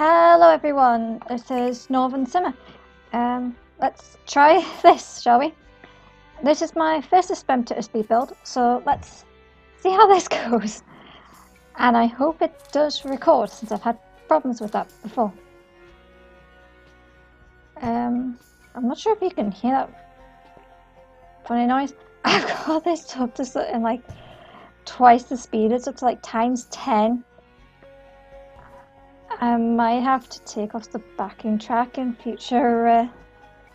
Hello everyone, this is Northern Simmer. Let's try this, shall we? This is my first attempt to a speed build, so let's see how this goes. And I hope it does record, since I've had problems with that before. I'm not sure if you can hear that funny noise. I've got this up to something like twice the speed, it's up to like times 10. I might have to take off the backing track in future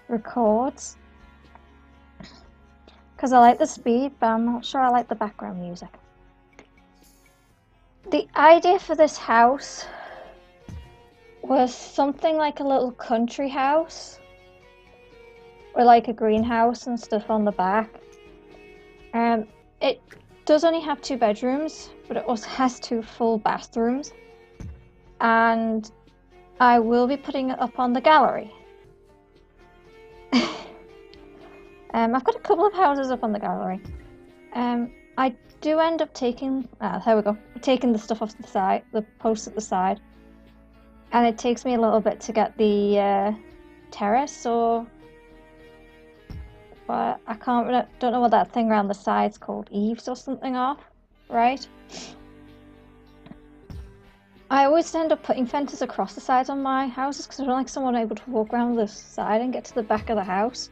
records because I like the speed, but I'm not sure I like the background music. The idea for this house was something like a little country house with like a greenhouse and stuff on the back. It does only have 2 bedrooms, but it also has 2 full bathrooms. And I will be putting it up on the gallery. I've got a couple of houses up on the gallery. I do end up taking, there we go, taking the stuff off the side, the posts at the side. And it takes me a little bit to get the terrace or, well, don't know what that thing around the side's called, eaves or something off, right? I always end up putting fences across the sides on my houses because I don't like someone able to walk around the side and get to the back of the house.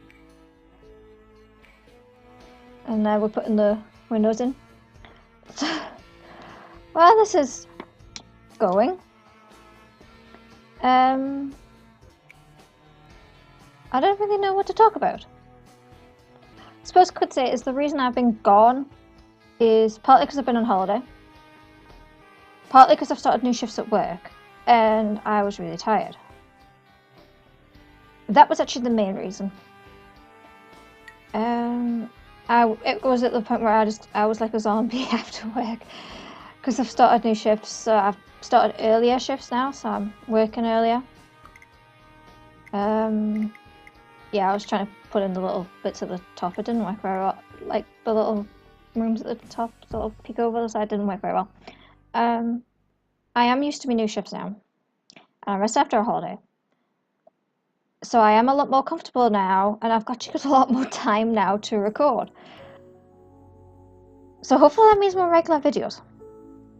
And now we're putting the windows in. So, well, this is going. I don't really know what to talk about. I suppose I could say is the reason I've been gone is partly because I've been on holiday. Partly because I've started new shifts at work, and I was really tired. That was actually the main reason. It was at the point where I was like a zombie after work, because I've started new shifts. So I've started earlier shifts now, so I'm working earlier. Yeah, I was trying to put in the little bits at the top. It didn't work very well. Like the little rooms at the top, the little peek over the side didn't work very well. I am used to my new shifts now, and I rest after a holiday. So I am a lot more comfortable now, and I've got a lot more time now to record. So hopefully that means more regular videos.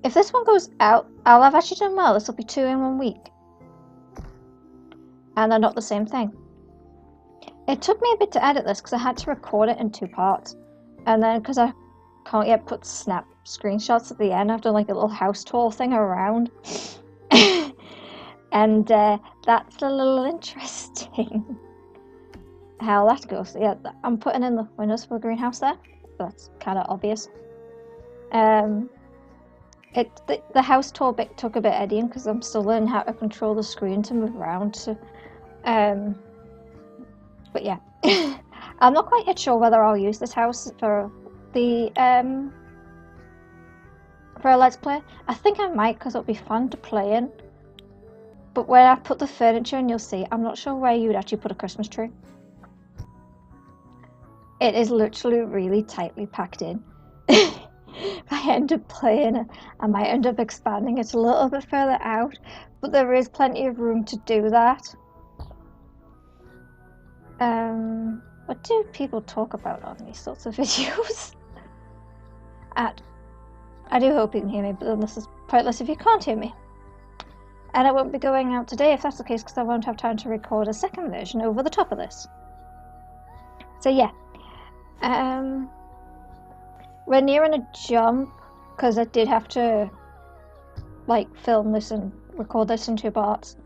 If this one goes out, I'll have actually done well. This will be 2 in 1 week. And they're not the same thing. It took me a bit to edit this because I had to record it in 2 parts. And then because I can't yet put snap screenshots at the end, I've done like a little house tour thing around. And that's a little interesting how that goes. So yeah, I'm putting in the windows for the greenhouse there. That's kind of obvious. The house tour bit took a bit editing because I'm still learning how to control the screen to move around. So, but yeah, I'm not quite yet sure whether I'll use this house for the for a Let's Play. I think I might because it'll be fun to play in. But when I put the furniture in, you'll see, I'm not sure where you would actually put a Christmas tree. It is literally really tightly packed in. If I end up playing it, I might end up expanding it a little bit further out, but there is plenty of room to do that. What do people talk about on these sorts of videos? I do hope you can hear me, but then this is pointless if you can't hear me. And it won't be going out today if that's the case, because I won't have time to record a second version over the top of this. So yeah, we're nearing a jump, because I did have to like film this and record this in 2 parts.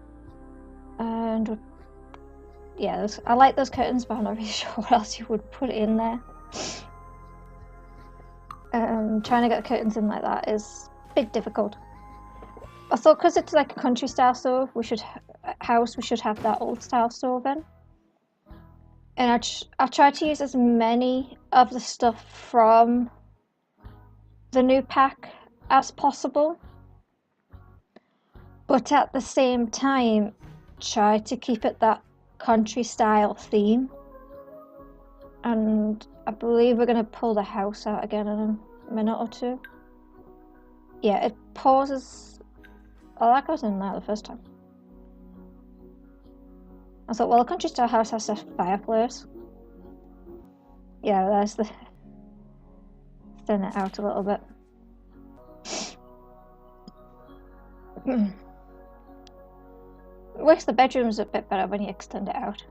And yeah, I like those curtains, but I'm not really sure what else you would put in there. Trying to get curtains in like that is a bit difficult. I thought because it's like a country style stove, we should have that old style stove in. And I tried to use as many of the stuff from the new pack as possible, but at the same time try to keep it that country style theme. And I believe we're going to pull the house out again in a minute or 2. Yeah, it pauses. Oh, that goes in there the first time. I thought, well, the country store house has a fireplace. Yeah, there's the... Thin it out a little bit. It makes the bedrooms a bit better when you extend it out.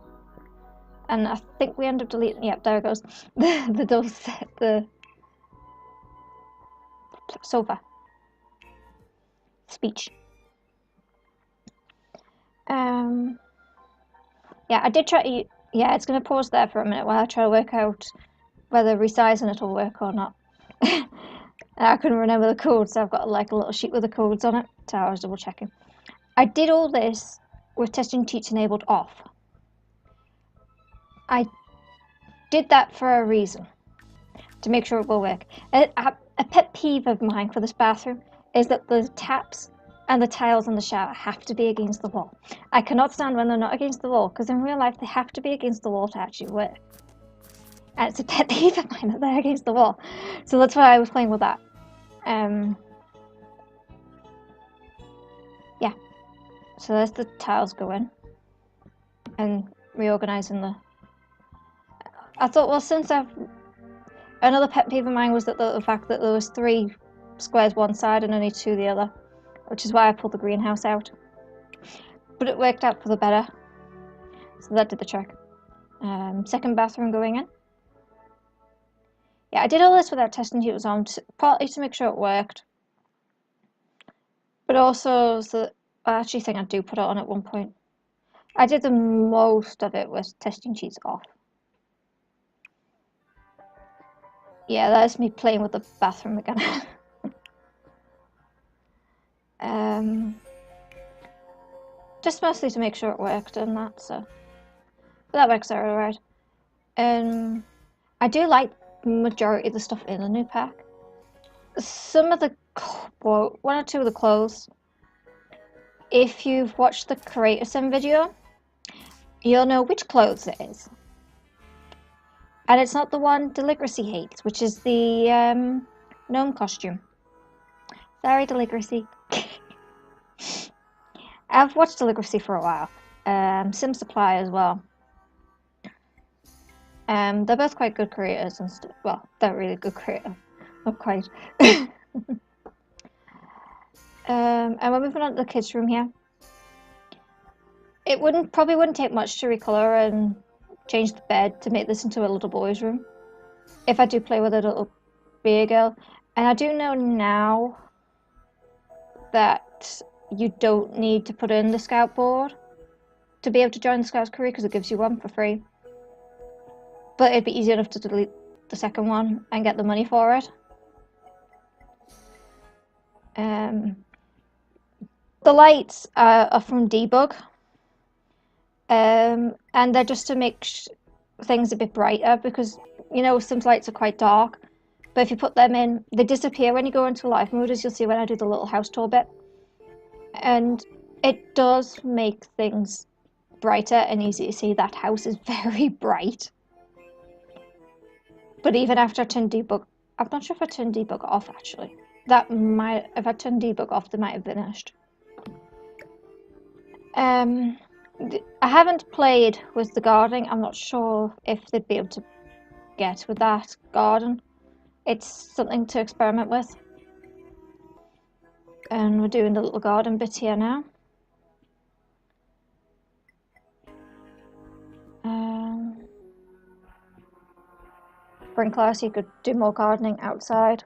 And I think we end up deleting... Yep, there it goes. the door set, the sofa. Speech. Yeah, I did try to... Yeah, it's going to pause there for a minute while I try to work out whether resizing it will work or not. I couldn't remember the codes, so I've got like a little sheet with the codes on it, so I was double checking. I did all this with testing cheats enabled off. I did that for a reason, to make sure it will work. A pet peeve of mine for this bathroom is that the taps and the tiles in the shower have to be against the wall. I cannot stand when they're not against the wall, because in real life they have to be against the wall to actually work. And it's a pet peeve of mine that they're against the wall. So that's why I was playing with that. Yeah. So there's the tiles going. And reorganising the... I thought, well, since I've... Another pet peeve of mine was that the fact that there was 3 squares one side and only 2 the other. Which is why I pulled the greenhouse out. But it worked out for the better. So that did the trick. Second bathroom going in. Yeah, I did all this without testing it was on, partly to make sure it worked. But also, so I actually think I do put it on at one point. I did the most of it with testing sheets off. Yeah, that's me playing with the bathroom again. Just mostly to make sure it worked and that, so. But that works out alright. I do like the majority of the stuff in the new pack. Some of the, well, 1 or 2 of the clothes, if you've watched the Creator Sim video, you'll know which clothes it is. And it's not the one Deligracy hates, which is the gnome costume. Sorry, Deligracy. I've watched Deligracy for a while. Sim Supply as well. They're both quite good creators and stuff. Well, they're really good creators. Not quite. And we're moving on to the kids' room here. It probably wouldn't take much to recolor and change the bed to make this into a little boy's room. If I do play with a little beer girl. And I do know now that you don't need to put in the scout board to be able to join the Scouts career because it gives you one for free. But it'd be easy enough to delete the second one and get the money for it. The lights are from Debug. And they're just to make things a bit brighter because, you know, some lights are quite dark. But if you put them in, they disappear when you go into live mode, as you'll see when I do the little house tour bit. And it does make things brighter and easy to see. That house is very bright. But even after I turned debug, I'm not sure if I turned debug off actually. That might, if I turned debug off, they might have vanished. I haven't played with the gardening. I'm not sure if they'd be able to get with that garden. It's something to experiment with. And we're doing the little garden bit here now. Sprinkler, so you could do more gardening outside.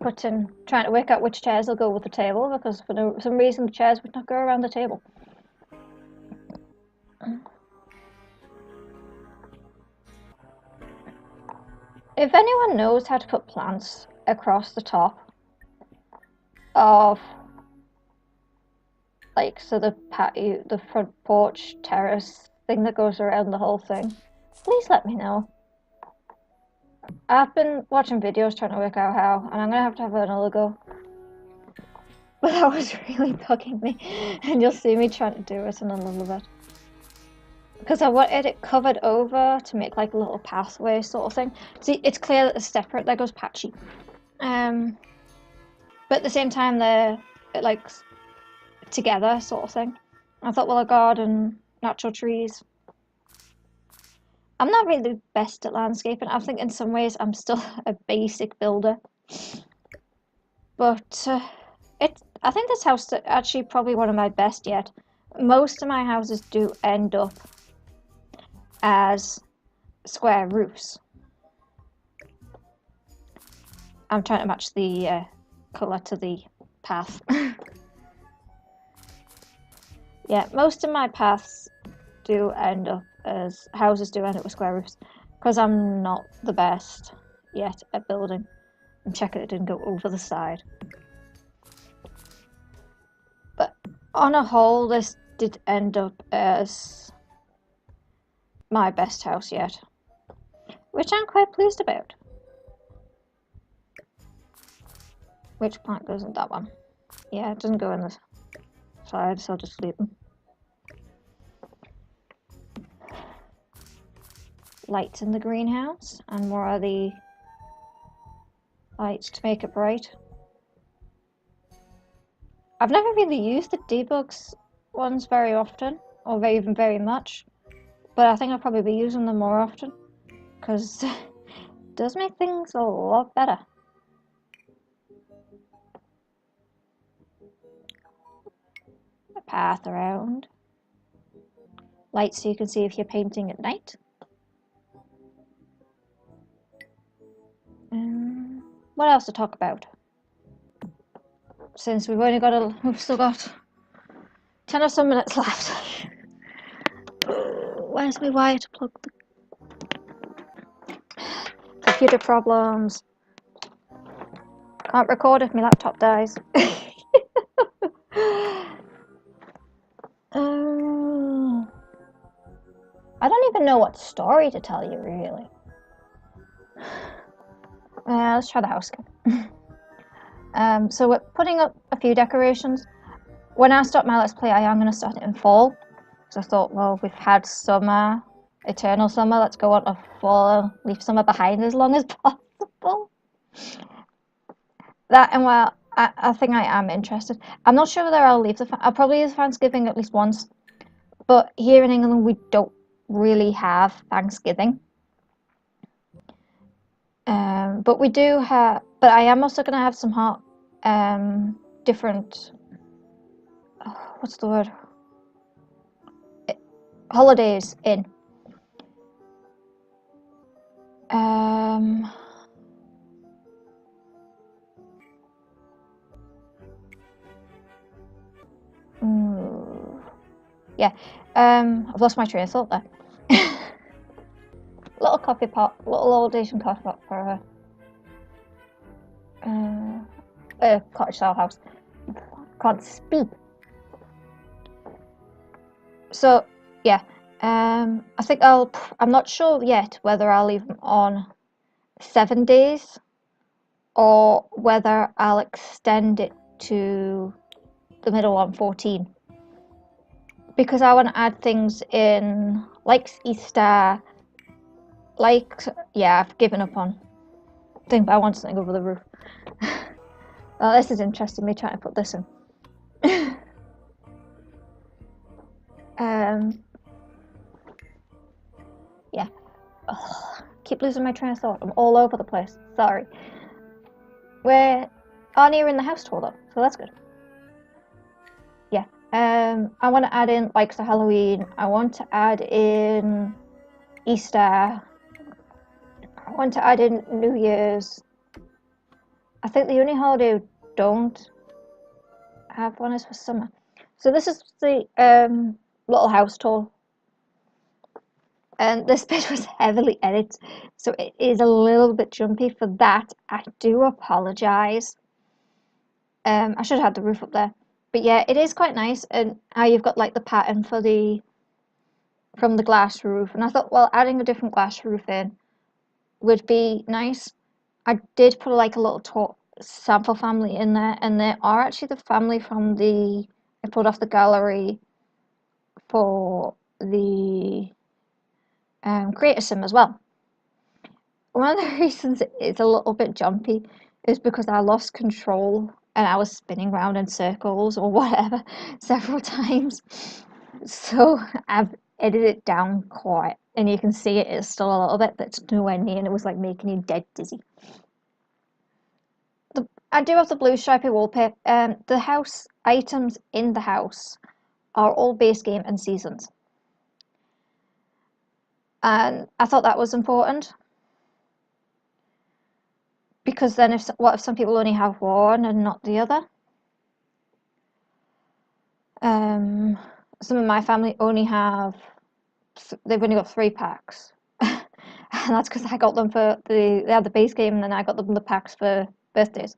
Trying to work out which chairs will go with the table because for some reason the chairs would not go around the table. If anyone knows how to put plants across the top of, like, so the patio, the front porch terrace thing that goes around the whole thing, please let me know. I've been watching videos trying to work out how, and I'm gonna have to have another go. But that was really bugging me, and you'll see me trying to do it in a little bit. Because I wanted it covered over to make like a little pathway sort of thing. See, it's clear that it's separate, there goes Patchy. But at the same time they're like together sort of thing. I thought, well, a garden, natural trees. I'm not really the best at landscaping. I think in some ways I'm still a basic builder. But I think this house is actually probably one of my best yet. Most of my houses do end up as square roofs. I'm trying to match the colour to the path. Yeah, most of my paths do end up as houses do end up with square roofs because I'm not the best yet at building. I'm checking it didn't go over the side. But on a whole, this did end up as my best house yet, which I'm quite pleased about. Which plant goes in that one? Yeah, it doesn't go in the side, so I'll just leave them. Lights in the greenhouse, and more are the lights to make it bright. I've never really used the debugs ones very often, or even very much, but I think I'll probably be using them more often, because it does make things a lot better. A path around. Lights so you can see if you're painting at night. What else to talk about? Since we've still got 10 or so minutes left. Where's my wire to plug the computer problems? Can't record if my laptop dies. I don't even know what story to tell you, really. Let's try the housekeep. So we're putting up a few decorations. When I start my Let's Play, I am going to start it in fall. Because I thought, well, we've had summer, eternal summer, let's go on to fall, leave summer behind as long as possible. That, and well, I think I am interested. I'm not sure whether I'll probably leave Thanksgiving at least once. But here in England, we don't really have Thanksgiving. But we do have, but I am also going to have some different, what's the word? Holidays in. Yeah, I've lost my train of thought there. Little coffee pot, little old Asian coffee pot for a cottage style house. Can't speak. So yeah, I think I'm not sure yet whether I'll leave them on 7 days or whether I'll extend it to the middle on 14. Because I want to add things in like Easter, yeah, I've given up on thing, but I want something over the roof. Well, this is interesting, me trying to put this in. Yeah. Keep losing my train of thought. I'm all over the place. Sorry. We're near in the house tour though, so that's good. Yeah. I want to add in like the Halloween. I want to add in Easter. I want to add in New Year's. I think the only holiday we don't have one is for summer. So this is the little house tour. And this bit was heavily edited, so it is a little bit jumpy. For that, I do apologise. I should have had the roof up there. But yeah, it is quite nice, and how you've got like the pattern from the glass roof. And I thought, well, adding a different glass roof in would be nice. I did put like a little sample family in there, and they are actually the family from I put off the gallery for the Creator Sim as well. One of the reasons it's a little bit jumpy is because I lost control and I was spinning around in circles or whatever several times. So I've edited it down quite, and you can see it is still a little bit, but it's nowhere near, and it was like making you dead dizzy. I do have the blue stripy wallpaper. The house items in the house are all base game and seasons, and I thought that was important because then what if some people only have one and not the other? Some of my family only have they've only got 3 packs. And that's because I got them for they had the base game and then I got them the packs for birthdays.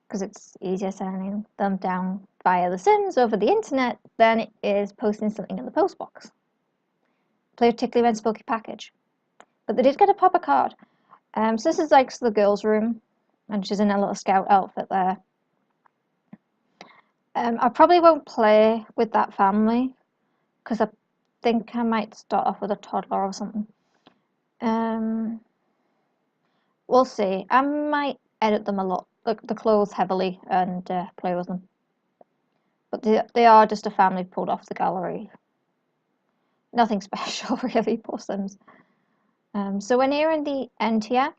Because it's easier sending them down via The Sims over the internet than it is posting something in the post box. Particularly when it's a bulky package. But they did get a proper card. So this is like the girls' room, and she's in a little scout outfit there. I probably won't play with that family because I think I might start off with a toddler or something. We'll see. I might edit them a lot, the clothes heavily, and play with them. But they are just a family pulled off the gallery. Nothing special, really, poor Sims. So we're nearing the end here.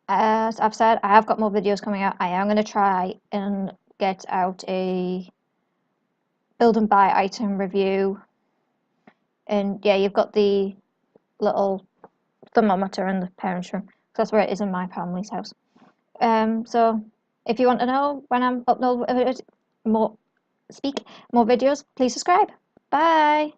As I've said, I have got more videos coming out. I am going to try and get out a build and buy item review. And yeah, you've got the little thermometer in the parents' room. That's where it is in my family's house. So if you want to know when I'm upload more videos, please subscribe. Bye.